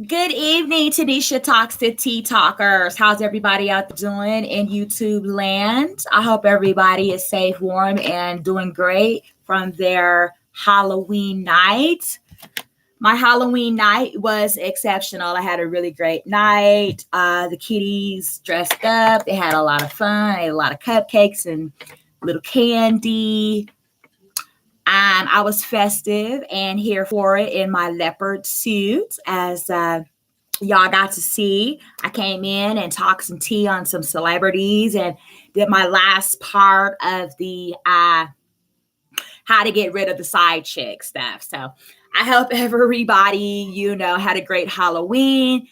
Good evening, Tanisha Talks to Tea Talkers. How's everybody out there doing in YouTube land? I hope everybody is safe, warm, and doing great from their Halloween night. My Halloween night was exceptional. I had a really great night. The kiddies dressed up. They had a lot of fun. I ate a lot of cupcakes and little candy. I was festive and here for it in my leopard suit as y'all got to see. I came in and talked some tea on some celebrities and did my last part of the how to get rid of the side chick stuff. So I hope everybody, had a great Halloween.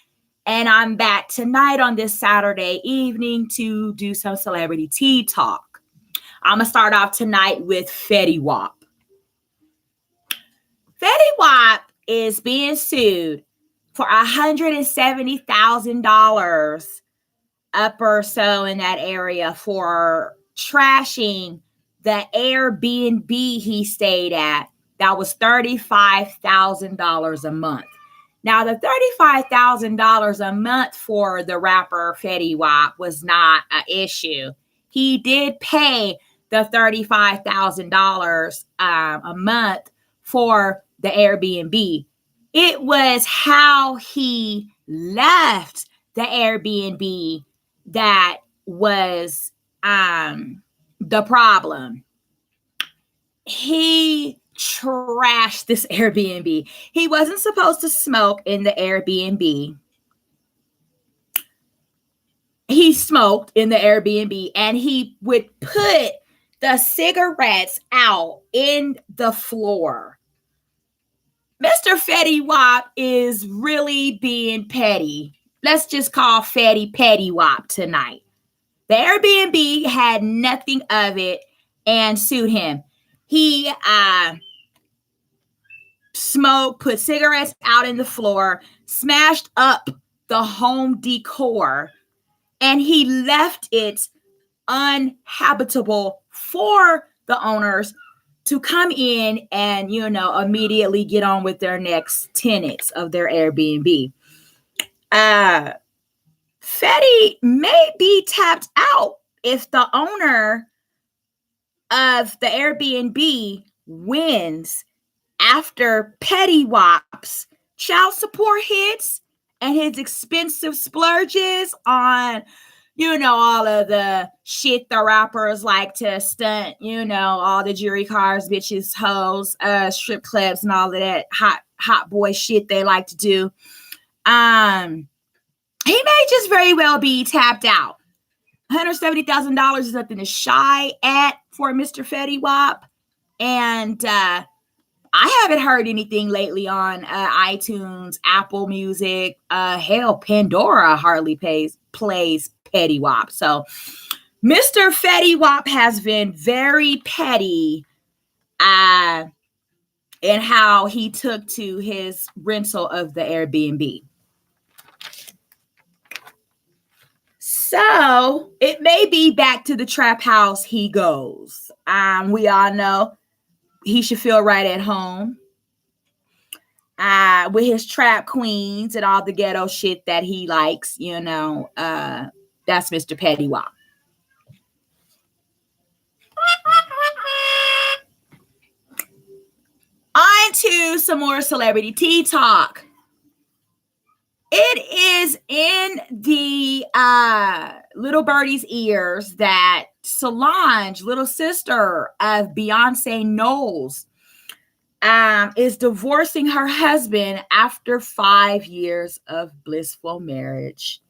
And I'm back tonight on this Saturday evening to do some celebrity tea talk. I'm going to start off tonight with Fetty Wap. Fetty Wap is being sued for $170,000 up or so in that area for trashing the Airbnb he stayed at. That was $35,000 a month. Now, the $35,000 a month for the rapper Fetty Wap was not an issue. He did pay the $35,000 a month for the Airbnb. It was how he left the Airbnb that was the problem. He trashed this Airbnb. He wasn't supposed to smoke in the Airbnb. He smoked in the Airbnb and he would put the cigarettes out in the floor. Mr. Fetty Wap is really being petty. Let's just call Fetty Petty Wap tonight. The Airbnb had nothing of it and sued him. He smoked, put cigarettes out in the floor, smashed up the home decor, and he left it uninhabitable for the owners to come in and, immediately get on with their next tenants of their Airbnb. Fetty may be tapped out if the owner of the Airbnb wins after Petty Wap's child support hits and his expensive splurges on all of the shit the rappers like to stunt, all the jewelry cars, bitches, hoes, strip clubs, and all of that hot boy shit they like to do. He may just very well be tapped out. $170,000 is nothing to shy at for Mr. Fetty Wap. And I haven't heard anything lately on iTunes, Apple Music. Hell, Pandora hardly plays Petty Wap. So Mr. Fetty Wap has been very petty in how he took to his rental of the Airbnb. So it may be back to the trap house he goes. We all know he should feel right at home with his trap queens and all the ghetto shit that he likes, that's Mr. Petty Wap. On to some more celebrity tea talk. It is in the little birdie's ears that Solange, little sister of Beyonce Knowles, is divorcing her husband after 5 years of blissful marriage.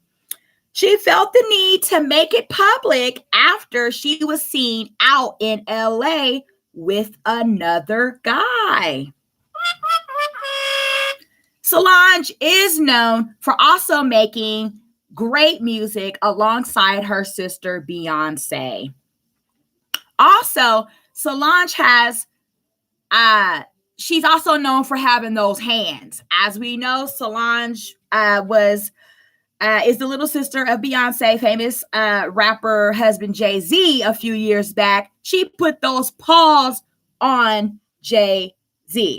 She felt the need to make it public after she was seen out in LA with another guy. Solange is known for also making great music alongside her sister Beyonce. Also, Solange has she's also known for having those hands. As we know, Solange is the little sister of Beyonce, famous rapper husband Jay-Z a few years back. She put those paws on Jay-Z.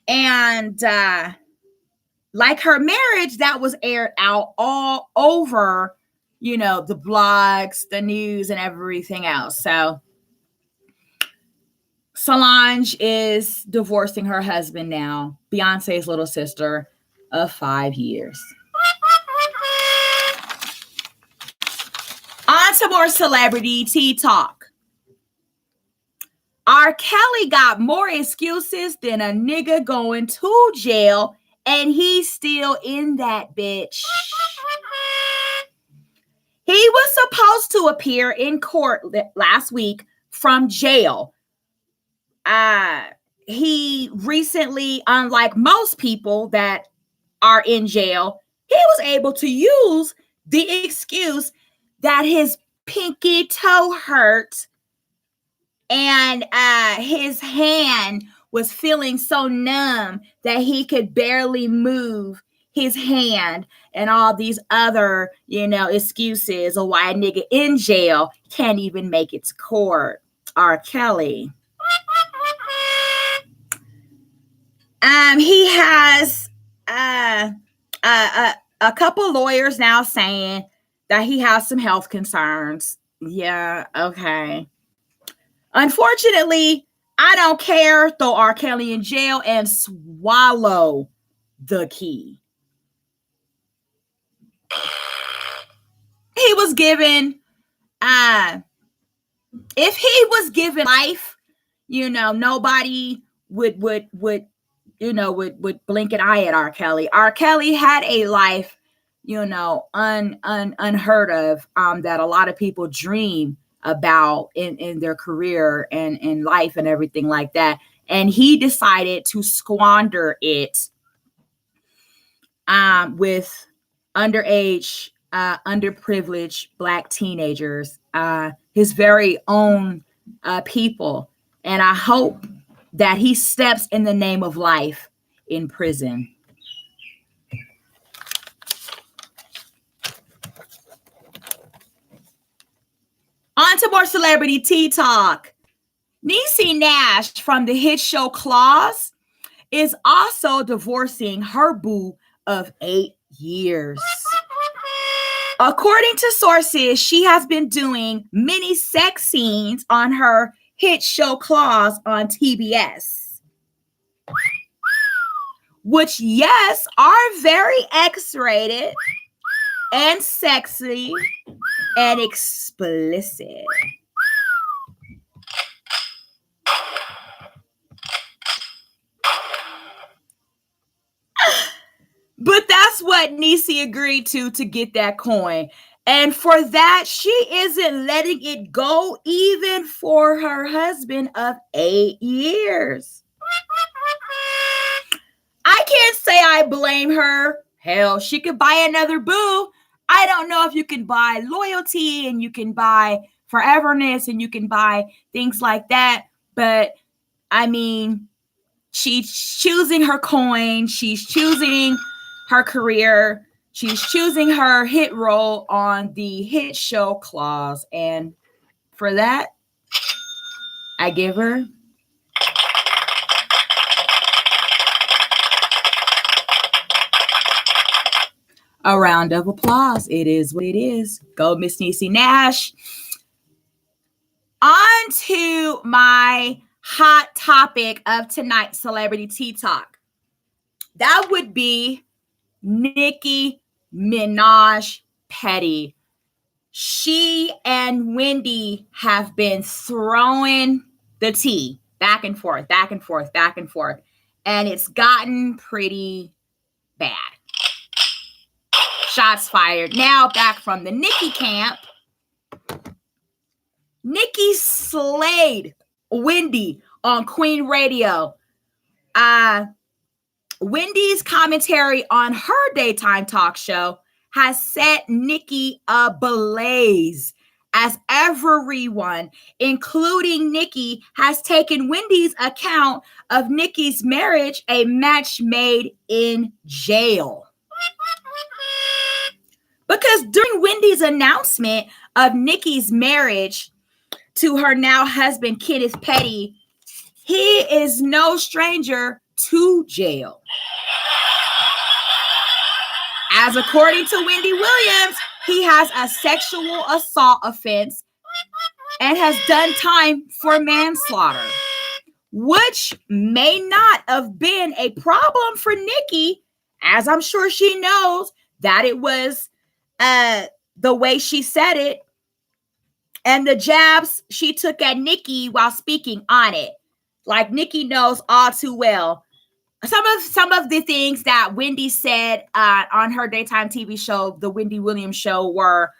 And like her marriage, that was aired out all over, you know, the blogs, the news, and everything else. So Solange is divorcing her husband now, Beyonce's little sister, of 5 years. On to more celebrity tea talk. R. Kelly got more excuses than a nigga going to jail, and he's still in that bitch. He was supposed to appear in court last week from jail. He recently, unlike most people that are in jail, he was able to use the excuse that his pinky toe hurt and his hand was feeling so numb that he could barely move his hand, and all these other, you know, excuses of why a nigga in jail can't even make it to court. R. Kelly. He has a couple lawyers now saying that he has some health concerns. Yeah, okay. Unfortunately, I don't care. Throw R. Kelly in jail and swallow the key. He was given, if he was given life, you know, nobody would blink an eye at R. Kelly. R. Kelly had a life, you know, unheard of, that a lot of people dream about in their career and in life and everything like that. And he decided to squander it with underage, underprivileged Black teenagers, his very own people. And I hope that he steps in the name of life in prison. On to more celebrity tea talk. Niecy Nash from the hit show Claws is also divorcing her boo of 8 years. According to sources, she has been doing many sex scenes on her hit show Claws on TBS, which, yes, are very X-rated and sexy and explicit. But that's what Niecy agreed to get that coin. And for that, she isn't letting it go even for her husband of 8 years. I can't say I blame her. Hell, she could buy another boo. I don't know if you can buy loyalty and you can buy foreverness and you can buy things like that. But I mean, she's choosing her coin. She's choosing her career. She's choosing her hit role on the hit show Claws. And for that, I give her a round of applause. It is what it is. Go, Miss Niecy Nash. On to my hot topic of tonight's celebrity tea talk. That would be Nikki Minaj Petty. She and Wendy have been throwing the tea back and forth, back and forth, back and forth. And it's gotten pretty bad. Shots fired. Now back from the Nikki camp. Nikki slayed Wendy on Queen Radio. Wendy's commentary on her daytime talk show has set Nikki ablaze, as everyone, including Nikki, has taken Wendy's account of Nikki's marriage a match made in jail. Because during Wendy's announcement of Nikki's marriage to her now husband, Kenneth Petty, he is no stranger to jail. As according to Wendy Williams, he has a sexual assault offense and has done time for manslaughter, which may not have been a problem for Nikki, as I'm sure she knows that it was the way she said it and the jabs she took at Nikki while speaking on it. Like Nikki knows all too well. Some of the things that Wendy said on her daytime TV show, the Wendy Williams Show, were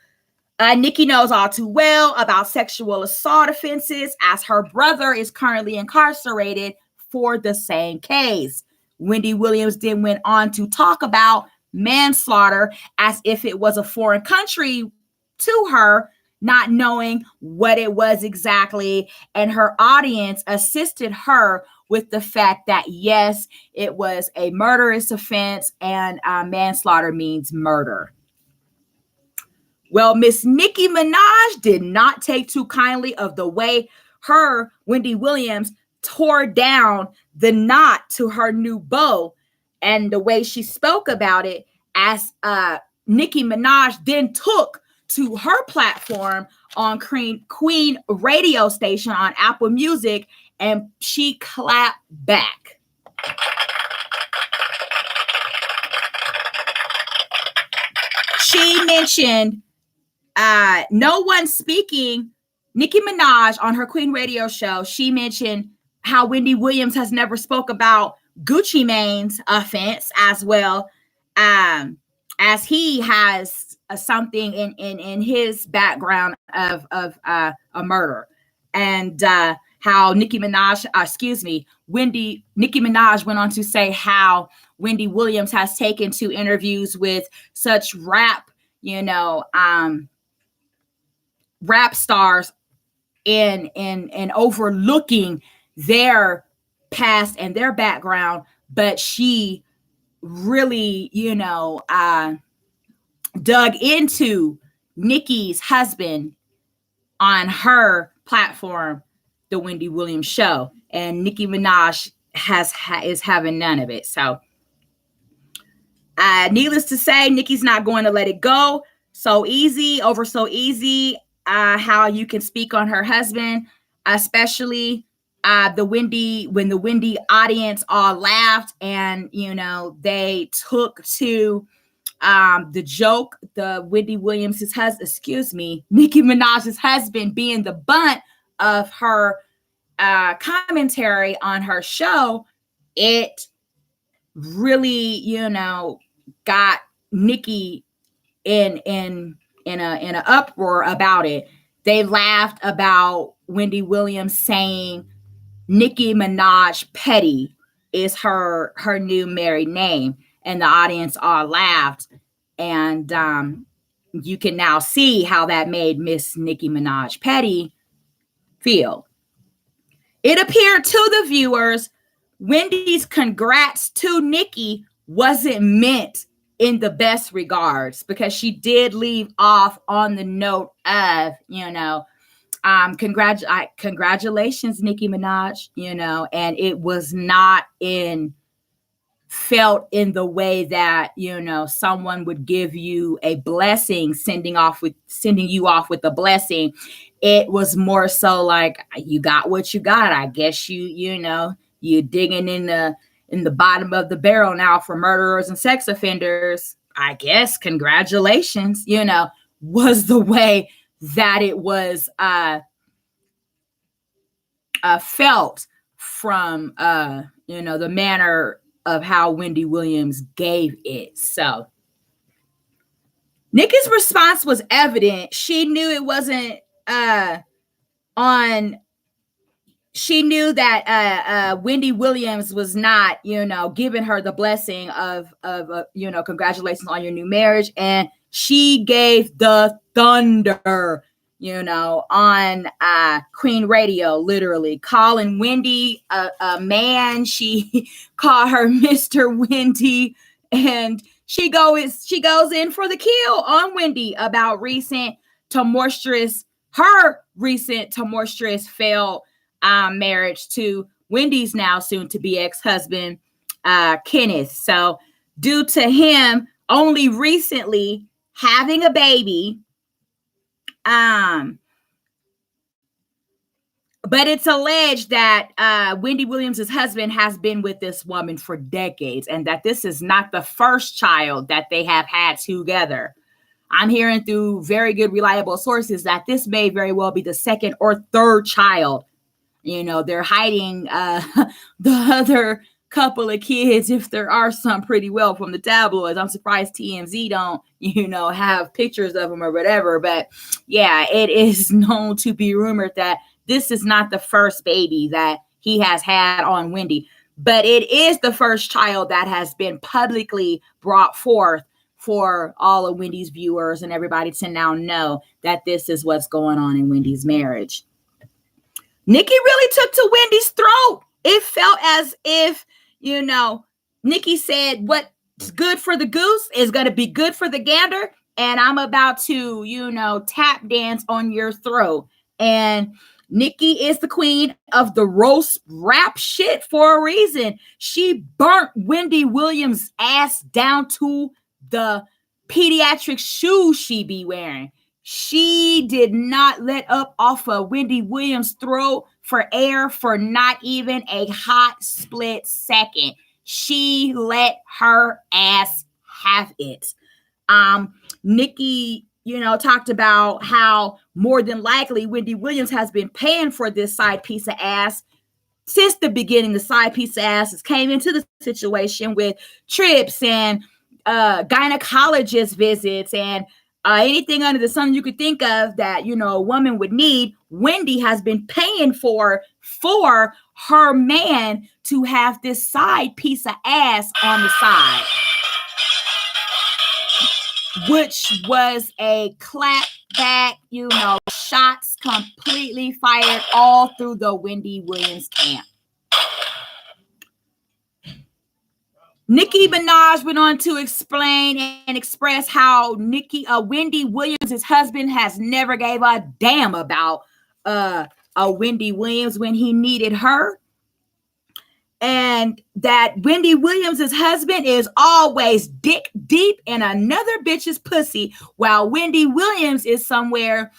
Nikki knows all too well about sexual assault offenses, as her brother is currently incarcerated for the same case. Wendy Williams then went on to talk about manslaughter as if it was a foreign country to her, not knowing what it was exactly. And her audience assisted her with the fact that, yes, it was a murderous offense and manslaughter means murder. Well, Miss Nicki Minaj did not take too kindly of the way her, Wendy Williams, tore down the knot to her new bow and the way she spoke about it, as Nicki Minaj then took to her platform on Queen radio station on Apple Music, and she clapped back. She mentioned no one speaking. Nicki Minaj on her Queen radio show, she mentioned how Wendy Williams has never spoke about Gucci Mane's offense as well, as he has something in his background of a murder, and how Nicki Minaj went on to say how Wendy Williams has taken to interviews with such rap stars in overlooking their past and their background, but she really, dug into Nicki's husband on her platform, the Wendy Williams Show, and Nicki Minaj is having none of it. So, needless to say, Nicki's not going to let it go so easy. How you can speak on her husband, especially when the Wendy audience all laughed and they took to the joke, the Wendy Williams' husband, Nicki Minaj's husband being the butt of her commentary on her show. It really, got Nicki in an uproar about it. They laughed about Wendy Williams saying Nicki Minaj Petty is her new married name, and the audience all laughed. And you can now see how that made Miss Nicki Minaj Petty feel. It appeared to the viewers, Wendy's congrats to Nicki wasn't meant in the best regards, because she did leave off on the note of, congratulations, Nicki Minaj, and it was not felt in the way that, someone would give you a blessing, sending you off with a blessing. It was more so like, you got what you got. I guess you're digging in the bottom of the barrel now for murderers and sex offenders. I guess congratulations, was the way that it was felt from the manner of how Wendy Williams gave it. So Nicki's response was evident. She knew it wasn't she knew that Wendy Williams was not, giving her the blessing of congratulations on your new marriage. And she gave the thunder, on Queen Radio, literally calling Wendy a man. She called her Mr. Wendy, and she goes in for the kill on Wendy about recent tumultuous failed marriage to Wendy's now soon to be ex-husband, Kenneth. So due to him only recently having a baby, but it's alleged that Wendy Williams' husband has been with this woman for decades, and that this is not the first child that they have had together. I'm hearing through very good, reliable sources that this may very well be the second or third child. They're hiding the other couple of kids, if there are some, pretty well from the tabloids. I'm surprised TMZ don't, have pictures of them or whatever. But yeah, it is known to be rumored that this is not the first baby that he has had on Wendy, but it is the first child that has been publicly brought forth for all of Wendy's viewers and everybody to now know that this is what's going on in Wendy's marriage. Nikki really took to Wendy's throat. It felt as if, Nikki said, what's good for the goose is going to be good for the gander. And I'm about to, tap dance on your throat. And Nikki is the queen of the roast rap shit for a reason. She burnt Wendy Williams' ass down to the pediatric shoes she be wearing. She did not let up off of Wendy Williams' throat for air for not even a hot split second. She let her ass have it. Nikki, talked about how more than likely Wendy Williams has been paying for this side piece of ass since the beginning. The side piece of ass came into the situation with trips and gynecologist visits and anything under the sun you could think of that, a woman would need. Wendy has been paying for her man to have this side piece of ass on the side, which was a clap back, shots completely fired all through the Wendy Williams camp. Nicki Minaj went on to explain and express how Wendy Williams' husband has never gave a damn about Wendy Williams when he needed her. And that Wendy Williams' husband is always dick deep in another bitch's pussy, while Wendy Williams is somewhere,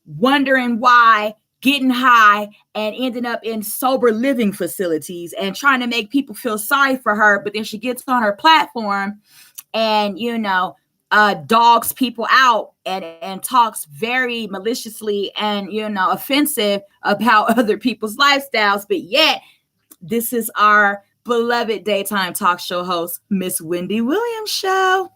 wondering why, getting high and ending up in sober living facilities and trying to make people feel sorry for her. But then she gets on her platform and, dogs people out and talks very maliciously and, offensive about other people's lifestyles. But yet, this is our beloved daytime talk show host, Miss Wendy Williams show.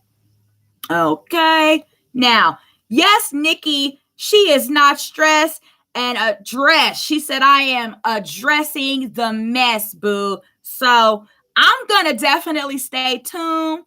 Okay. Now, yes, Nikki, she is not stressed and addressed. She said, I am addressing the mess, boo. So I'm going to definitely stay tuned.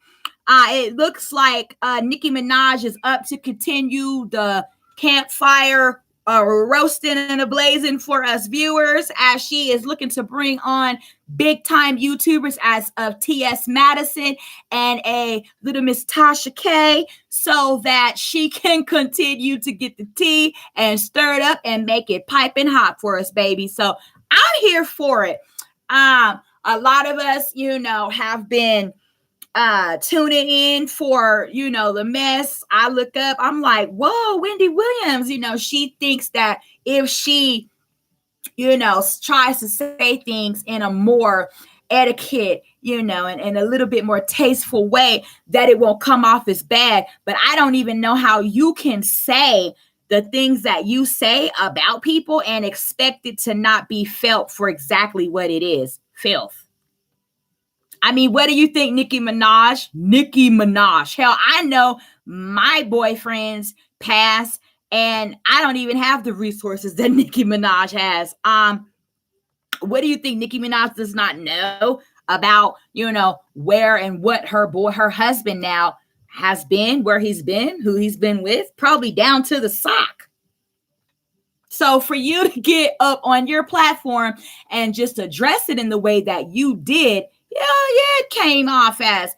It looks like Nicki Minaj is up to continue the campfire roasting and a blazing for us viewers, as she is looking to bring on big time YouTubers as of T.S. Madison and a little Miss Tasha K, so that she can continue to get the tea and stir it up and make it piping hot for us, baby. So I'm here for it. A lot of us, have been tuning in for, the mess. I look up, I'm like, whoa, Wendy Williams, she thinks that if she, tries to say things in a more etiquette, and a little bit more tasteful way, that it won't come off as bad. But I don't even know how you can say the things that you say about people and expect it to not be felt for exactly what it is, filth. I mean, what do you think, Nicki Minaj? Nicki Minaj. Hell, I know my boyfriends pass, and I don't even have the resources that Nicki Minaj has. What do you think Nicki Minaj does not know about, where and what her husband now has been, where he's been, who he's been with, probably down to the sock. So for you to get up on your platform and just address it in the way that you did, yeah, it came off as,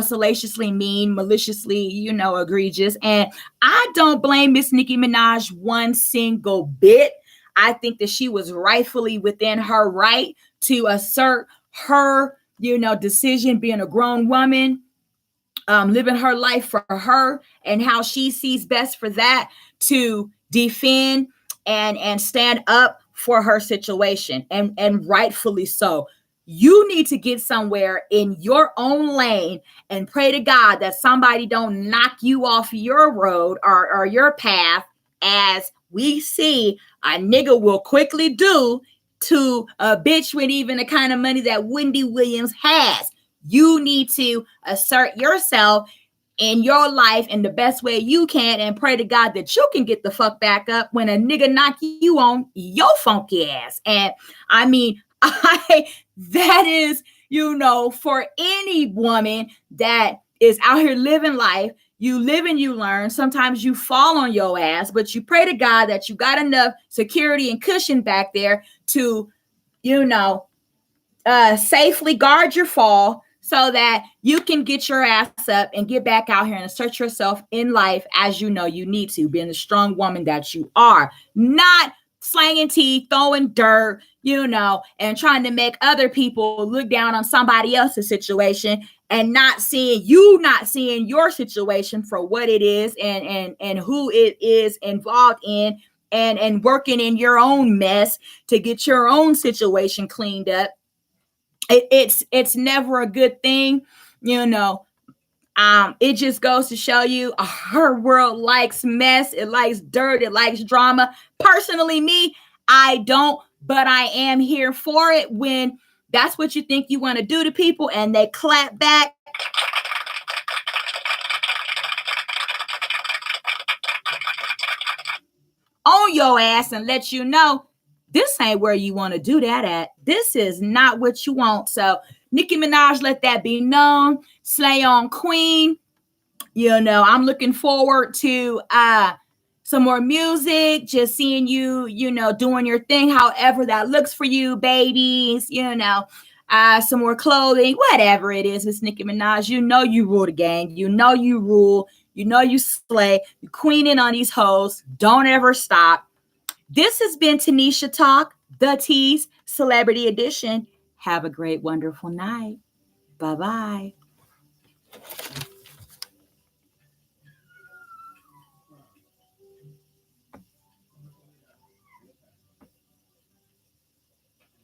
salaciously mean, maliciously, egregious. And I don't blame Miss Nicki Minaj one single bit. I think that she was rightfully within her right to assert her decision, being a grown woman, living her life for her and how she sees best for that, to defend and stand up for her situation, and rightfully so. You need to get somewhere in your own lane and pray to God that somebody don't knock you off your road or your path, as we see a nigga will quickly do to a bitch with even the kind of money that Wendy Williams has. You need to assert yourself in your life in the best way you can, and pray to God that you can get the fuck back up when a nigga knock you on your funky ass. And I mean, that is, for any woman that is out here living life. You live and you learn. Sometimes you fall on your ass, but you pray to God that you got enough security and cushion back there to, safely guard your fall, so that you can get your ass up and get back out here and assert yourself in life as you need to, being the strong woman that you are, not slanging teeth, throwing dirt, and trying to make other people look down on somebody else's situation, and not seeing your situation for what it is, and who it is involved in, and working in your own mess to get your own situation cleaned up. It's never a good thing. It just goes to show you, her world likes mess, it likes dirt, it likes drama. Personally, me, I don't, but I am here for it when that's what you think you want to do to people and they clap back. On your ass and let you know this ain't where you want to do that at. This is not what you want. So Nicki Minaj, let that be known. Slay on Queen. I'm looking forward to some more music, just seeing you, doing your thing, however that looks for you, babies, some more clothing, whatever it is, Miss Nicki Minaj. You rule the game. You rule. You slay. You queening on these hoes. Don't ever stop. This has been Tanisha Talk, the Tease Celebrity Edition. Have a great, wonderful night. Bye-bye.